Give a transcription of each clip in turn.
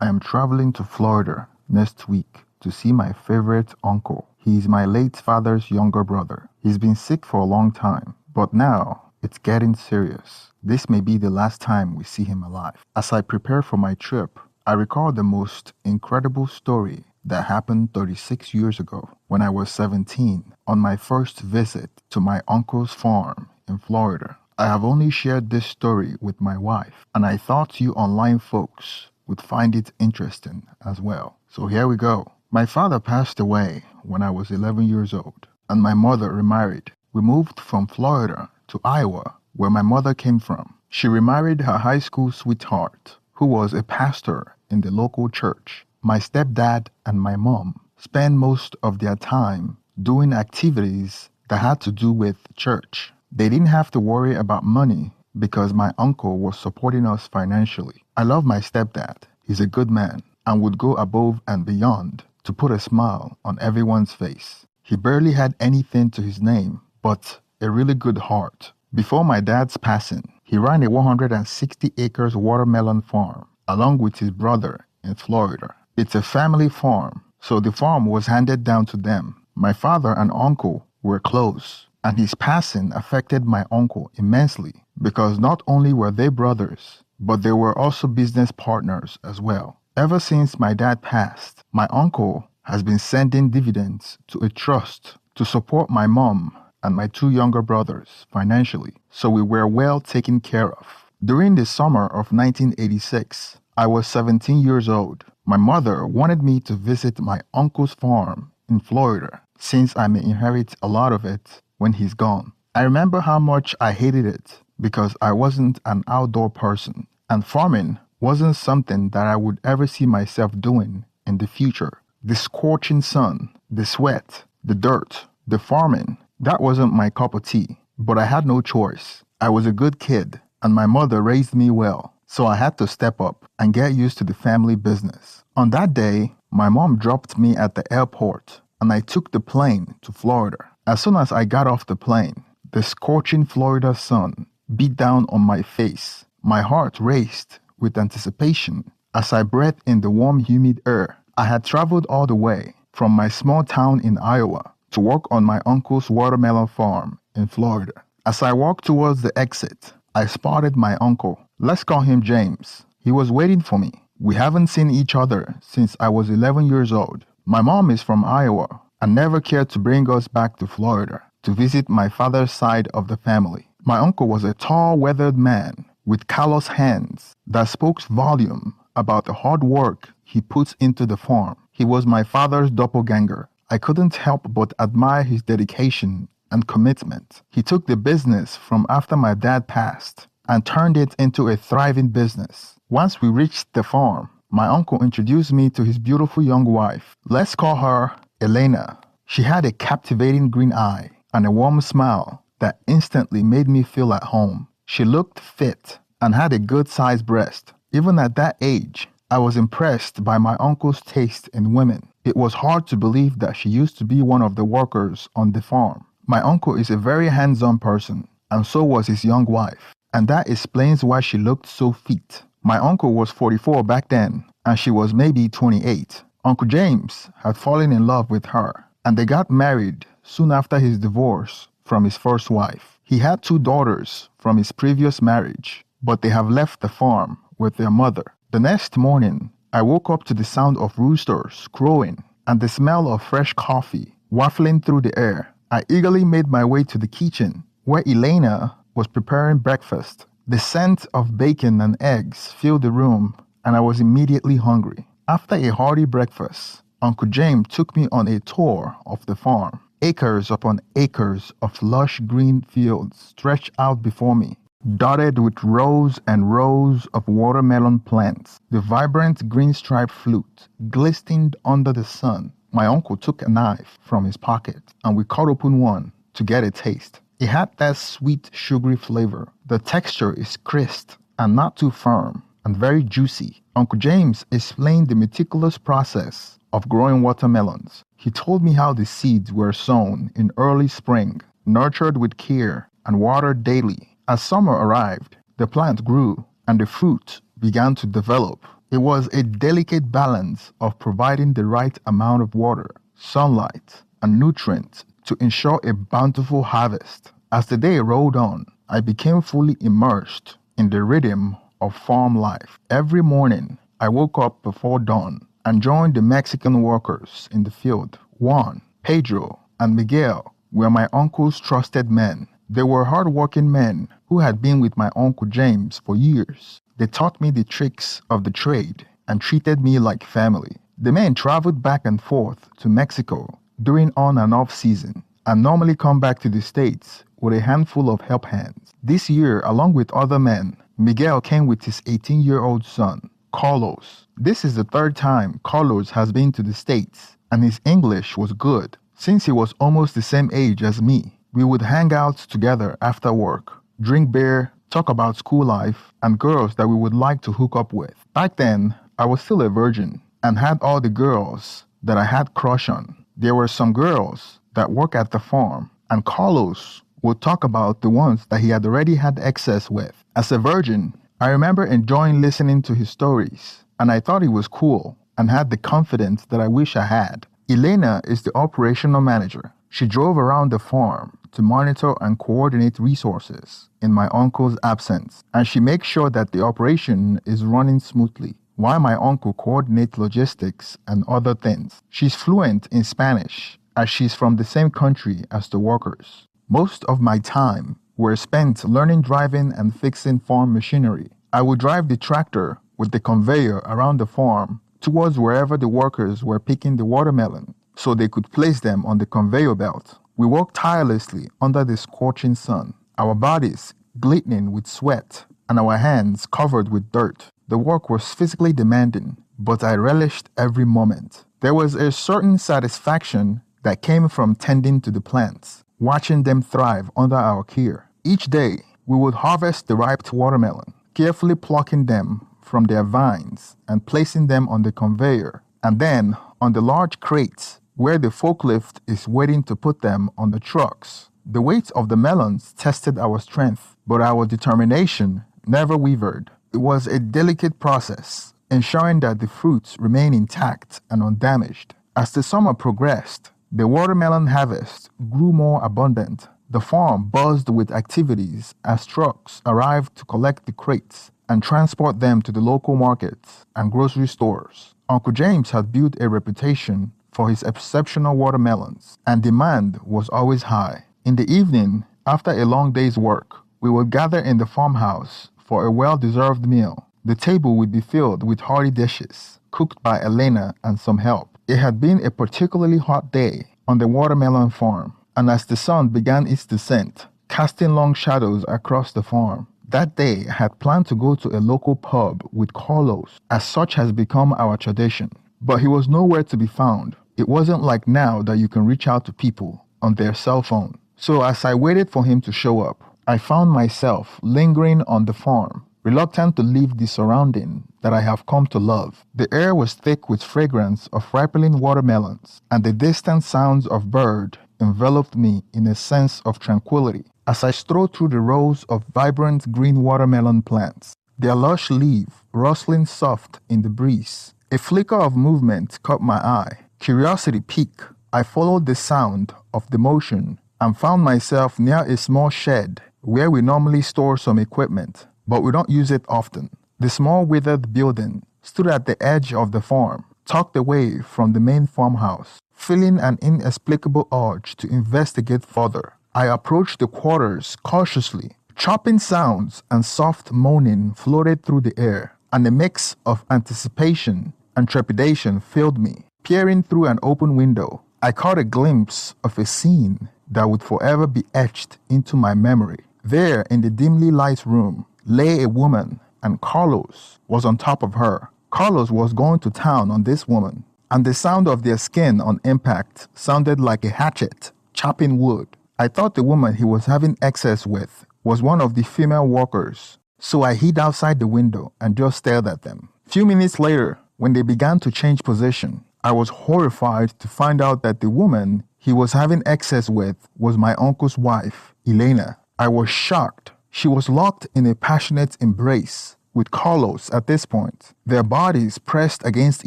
I am traveling to Florida next week to see my favorite uncle. He is my late father's younger brother. He's been sick for a long time, but now it's getting serious. This may be the last time we see him alive. As I prepare for my trip, I recall the most incredible story that happened 36 years ago when I was 17 on my first visit to my uncle's farm in Florida. I have only shared this story with my wife, and I thought you online folks would find it interesting as well. So here we go. My father passed away when I was 11 years old, and my mother remarried. We moved from Florida to Iowa, where my mother came from. She remarried her high school sweetheart, who was a pastor in the local church. My stepdad and my mom spent most of their time doing activities that had to do with church. They didn't have to worry about money because my uncle was supporting us financially. I love my stepdad. He's a good man and would go above and beyond to put a smile on everyone's face. He barely had anything to his name, but a really good heart. Before my dad's passing, he ran a 160 acres watermelon farm along with his brother in Florida. It's a family farm, so the farm was handed down to them. My father and uncle were close, and his passing affected my uncle immensely because not only were they brothers, but they were also business partners as well. Ever since my dad passed, my uncle has been sending dividends to a trust to support my mom and my two younger brothers financially, so we were well taken care of. During the summer of 1986, I was 17 years old. My mother wanted me to visit my uncle's farm in Florida, since I may inherit a lot of it when he's gone. I remember how much I hated it because I wasn't an outdoor person, and farming wasn't something that I would ever see myself doing in the future. The scorching sun, the sweat, the dirt, the farming, that wasn't my cup of tea, but I had no choice. I was a good kid, and my mother raised me well, so I had to step up and get used to the family business. On that day, my mom dropped me at the airport, and I took the plane to Florida. As soon as I got off the plane, the scorching Florida sun beat down on my face. My heart raced with anticipation as I breathed in the warm, humid air. I had traveled all the way from my small town in Iowa to work on my uncle's watermelon farm in Florida. As I walked towards the exit, I spotted my uncle. Let's call him James. He was waiting for me. We haven't seen each other since I was 11 years old. My mom is from Iowa and never cared to bring us back to Florida to visit my father's side of the family. My uncle was a tall, weathered man with callous hands that spoke volume about the hard work he puts into the farm. He was my father's doppelganger. I couldn't help but admire his dedication and commitment. He took the business from after my dad passed and turned it into a thriving business. Once we reached the farm, my uncle introduced me to his beautiful young wife. Let's call her Elena. She had a captivating green eye and a warm smile that instantly made me feel at home. She looked fit and had a good-sized breast. Even at that age, I was impressed by my uncle's taste in women. It was hard to believe that she used to be one of the workers on the farm. My uncle is a very hands-on person, and so was his young wife, and that explains why she looked so fit. My uncle was 44 back then, and she was maybe 28. Uncle James had fallen in love with her, and they got married soon after his divorce from his first wife. He had two daughters from his previous marriage, but they have left the farm with their mother. The next morning, I woke up to the sound of roosters crowing and the smell of fresh coffee wafting through the air. I eagerly made my way to the kitchen, where Elena was preparing breakfast. The scent of bacon and eggs filled the room, and I was immediately hungry. After a hearty breakfast, Uncle James took me on a tour of the farm. Acres upon acres of lush green fields stretched out before me, dotted with rows and rows of watermelon plants. The vibrant green striped fruit glistened under the sun. My uncle took a knife from his pocket, and we cut open one to get a taste. It had that sweet, sugary flavor. The texture is crisp and not too firm, and very juicy. Uncle James explained the meticulous process of growing watermelons. He told me how the seeds were sown in early spring, nurtured with care, and watered daily. As summer arrived, the plant grew, and the fruit began to develop. It was a delicate balance of providing the right amount of water, sunlight, and nutrients to ensure a bountiful harvest. As the day rolled on, I became fully immersed in the rhythm of farm life. Every morning, I woke up before dawn and joined the Mexican workers in the field. Juan, Pedro, and Miguel were my uncle's trusted men. They were hard-working men who had been with my Uncle James for years. They taught me the tricks of the trade and treated me like family. The men traveled back and forth to Mexico during on and off season and normally come back to the States with a handful of help hands. This year, along with other men, Miguel came with his 18-year-old son, Carlos. This is the third time Carlos has been to the States, and his English was good. Since he was almost the same age as me, we would hang out together after work, drink beer, talk about school life, and girls that we would like to hook up with. Back then, I was still a virgin and had all the girls that I had crush on. There were some girls that work at the farm, and Carlos would talk about the ones that he had already had access with. As a virgin, I remember enjoying listening to his stories, and I thought he was cool and had the confidence that I wish I had. Elena is the operational manager. She drove around the farm to monitor and coordinate resources in my uncle's absence, and she makes sure that the operation is running smoothly while my uncle coordinates logistics and other things. She's fluent in Spanish as she's from the same country as the workers. Most of my time were spent learning driving and fixing farm machinery. I would drive the tractor with the conveyor around the farm towards wherever the workers were picking the watermelon so they could place them on the conveyor belt. We worked tirelessly under the scorching sun, our bodies glistening with sweat and our hands covered with dirt. The work was physically demanding, but I relished every moment. There was a certain satisfaction that came from tending to the plants, watching them thrive under our care. Each day, we would harvest the ripe watermelon, carefully plucking them from their vines and placing them on the conveyor, and then on the large crates where the forklift is waiting to put them on the trucks. The weight of the melons tested our strength, but our determination never wavered. It was a delicate process, ensuring that the fruits remain intact and undamaged. As the summer progressed, the watermelon harvest grew more abundant. The farm buzzed with activities as trucks arrived to collect the crates and transport them to the local markets and grocery stores. Uncle James had built a reputation for his exceptional watermelons, and demand was always high. In the evening, after a long day's work, we would gather in the farmhouse for a well-deserved meal. The table would be filled with hearty dishes, cooked by Elena and some help. It had been a particularly hot day on the watermelon farm, and as the sun began its descent, casting long shadows across the farm, that day I had planned to go to a local pub with Carlos, as such has become our tradition. But he was nowhere to be found. It wasn't like now that you can reach out to people on their cell phone. So as I waited for him to show up, I found myself lingering on the farm, reluctant to leave the surrounding that I have come to love. The air was thick with fragrance of ripening watermelons, and the distant sounds of birds enveloped me in a sense of tranquility. As I strode through the rows of vibrant green watermelon plants, their lush leaves rustling soft in the breeze, a flicker of movement caught my eye. Curiosity piqued. I followed the sound of the motion and found myself near a small shed where we normally store some equipment, but we don't use it often. The small withered building stood at the edge of the farm, tucked away from the main farmhouse. Feeling an inexplicable urge to investigate further, I approached the quarters cautiously. Chopping sounds and soft moaning floated through the air, and a mix of anticipation and trepidation filled me. Peering through an open window, I caught a glimpse of a scene that would forever be etched into my memory. There, in the dimly lit room, lay a woman, and Carlos was on top of her. Carlos was going to town on this woman, and the sound of their skin on impact sounded like a hatchet chopping wood. I thought the woman he was having excess with was one of the female workers, so I hid outside the window and just stared at them. Few minutes later, when they began to change position, I was horrified to find out that the woman he was having excess with was my uncle's wife, Elena. I was shocked. She was locked in a passionate embrace with Carlos at this point, their bodies pressed against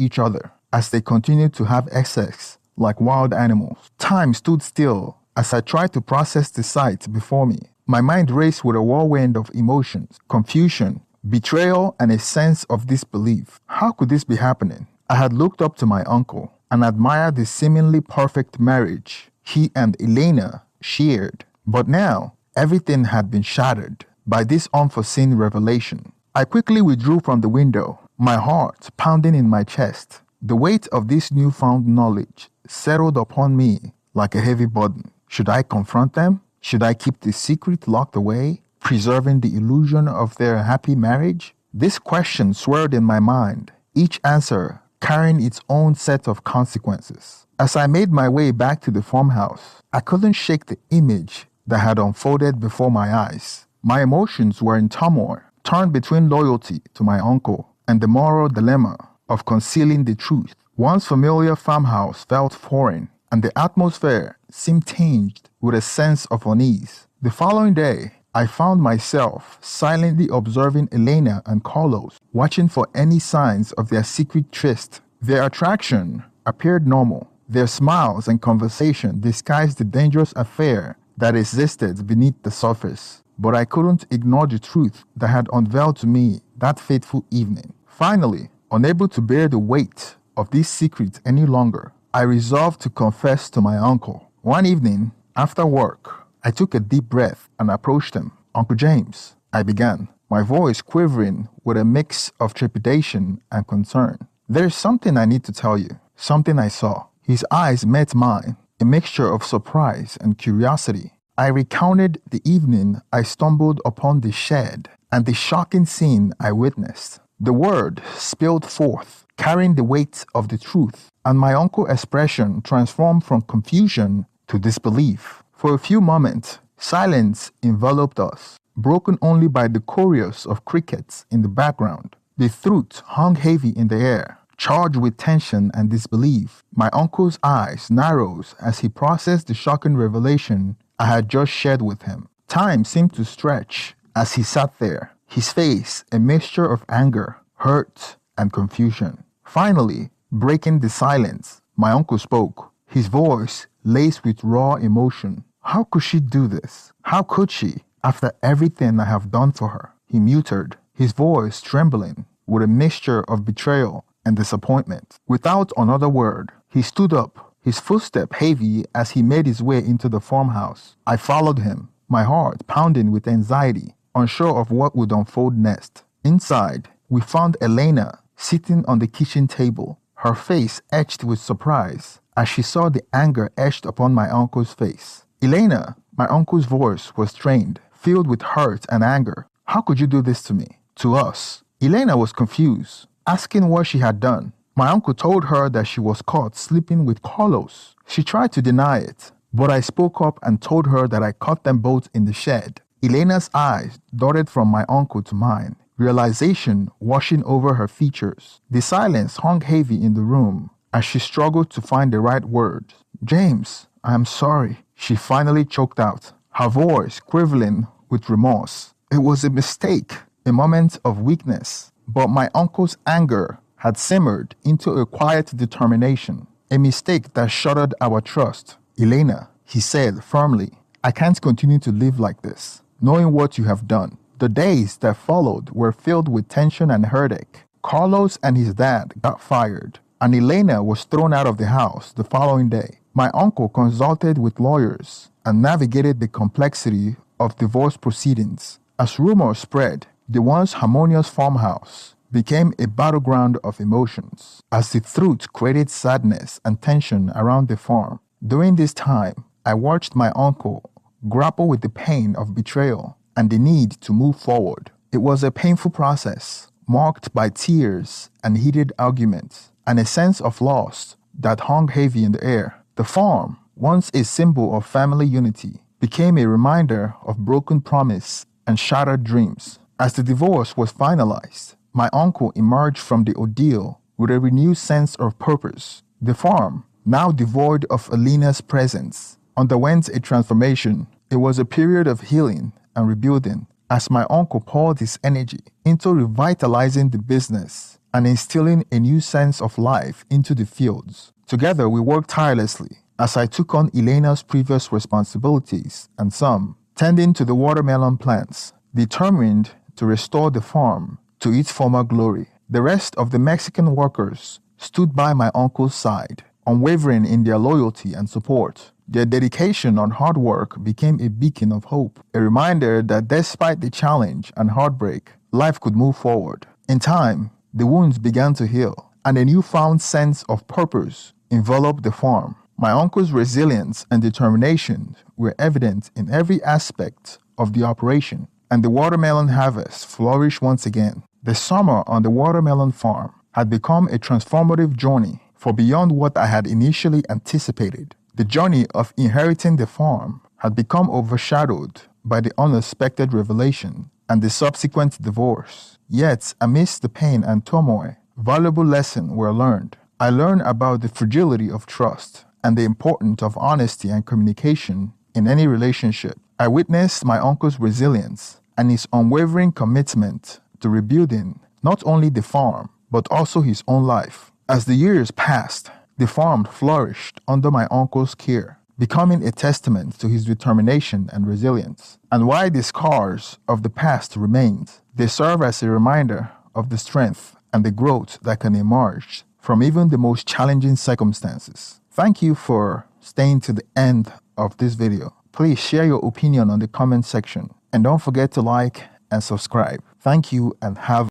each other as they continued to have sex like wild animals. Time stood still as I tried to process the sight before me. My mind raced with a whirlwind of emotions, confusion, betrayal, and a sense of disbelief. How could this be happening? I had looked up to my uncle and admired the seemingly perfect marriage he and Elena shared. But now, everything had been shattered by this unforeseen revelation. I quickly withdrew from the window, my heart pounding in my chest. The weight of this newfound knowledge settled upon me like a heavy burden. Should I confront them? Should I keep the secret locked away, preserving the illusion of their happy marriage? This question swirled in my mind, each answer carrying its own set of consequences. As I made my way back to the farmhouse, I couldn't shake the image that had unfolded before my eyes. My emotions were in turmoil, torn between loyalty to my uncle and the moral dilemma of concealing the truth. Once familiar farmhouse felt foreign, and the atmosphere seemed tinged with a sense of unease. The following day, I found myself silently observing Elena and Carlos, watching for any signs of their secret tryst. Their attraction appeared normal. Their smiles and conversation disguised the dangerous affair that existed beneath the surface. But I couldn't ignore the truth that had unveiled to me that fateful evening. Finally, unable to bear the weight of this secret any longer, I resolved to confess to my uncle. One evening, after work, I took a deep breath and approached him. "Uncle James," I began, my voice quivering with a mix of trepidation and concern. "There's something I need to tell you, something I saw." His eyes met mine, a mixture of surprise and curiosity. I recounted the evening I stumbled upon the shed and the shocking scene I witnessed. The word spilled forth, carrying the weight of the truth, and my uncle's expression transformed from confusion to disbelief. For a few moments, silence enveloped us, broken only by the chorus of crickets in the background. The truth hung heavy in the air, charged with tension and disbelief. My uncle's eyes narrowed as he processed the shocking revelation I had just shared with him. Time seemed to stretch as he sat there, his face a mixture of anger, hurt, and confusion. Finally, breaking the silence, my uncle spoke, his voice laced with raw emotion. "How could she do this? How could she, after everything I have done for her?" He muttered, his voice trembling with a mixture of betrayal and disappointment. Without another word, he stood up, his footstep heavy as he made his way into the farmhouse. I followed him, my heart pounding with anxiety, unsure of what would unfold next. Inside, we found Elena sitting on the kitchen table, her face etched with surprise as she saw the anger etched upon my uncle's face. "Elena," my uncle's voice was strained, filled with hurt and anger. "How could you do this to me, to us?" Elena was confused, asking what she had done. My uncle told her that she was caught sleeping with Carlos. She tried to deny it, but I spoke up and told her that I caught them both in the shed. Elena's eyes darted from my uncle to mine, realization washing over her features. The silence hung heavy in the room as she struggled to find the right words. "James, I am sorry," she finally choked out, her voice quivering with remorse. It was a mistake, a moment of weakness, but my uncle's anger had simmered into a quiet determination, a mistake that shattered our trust. "Elena," he said firmly, "I can't continue to live like this, knowing what you have done." The days that followed were filled with tension and heartache. Carlos and his dad got fired, and Elena was thrown out of the house the following day. My uncle consulted with lawyers and navigated the complexity of divorce proceedings. As rumors spread, the once harmonious farmhouse became a battleground of emotions, as the truth created sadness and tension around the farm. During this time, I watched my uncle grapple with the pain of betrayal and the need to move forward. It was a painful process, marked by tears and heated arguments, and a sense of loss that hung heavy in the air. The farm, once a symbol of family unity, became a reminder of broken promise and shattered dreams. As the divorce was finalized, my uncle emerged from the ordeal with a renewed sense of purpose. The farm, now devoid of Elena's presence, underwent a transformation. It was a period of healing and rebuilding, as my uncle poured his energy into revitalizing the business and instilling a new sense of life into the fields. Together, we worked tirelessly as I took on Elena's previous responsibilities and some, tending to the watermelon plants, determined to restore the farm to its former glory. The rest of the Mexican workers stood by my uncle's side, unwavering in their loyalty and support. Their dedication and hard work became a beacon of hope, a reminder that despite the challenge and heartbreak, life could move forward. In time, the wounds began to heal, and a newfound sense of purpose enveloped the farm. My uncle's resilience and determination were evident in every aspect of the operation, and the watermelon harvest flourished once again. The summer on the watermelon farm had become a transformative journey for beyond what I had initially anticipated. The journey of inheriting the farm had become overshadowed by the unexpected revelation and the subsequent divorce. Yet, amidst the pain and turmoil, valuable lessons were learned. I learned about the fragility of trust and the importance of honesty and communication in any relationship. I witnessed my uncle's resilience and his unwavering commitment to rebuilding not only the farm, but also his own life. As the years passed, the farm flourished under my uncle's care, becoming a testament to his determination and resilience. And while the scars of the past remained, they serve as a reminder of the strength and the growth that can emerge from even the most challenging circumstances. Thank you for staying to the end of this video. Please share your opinion on the comment section and don't forget to like and subscribe. Thank you and have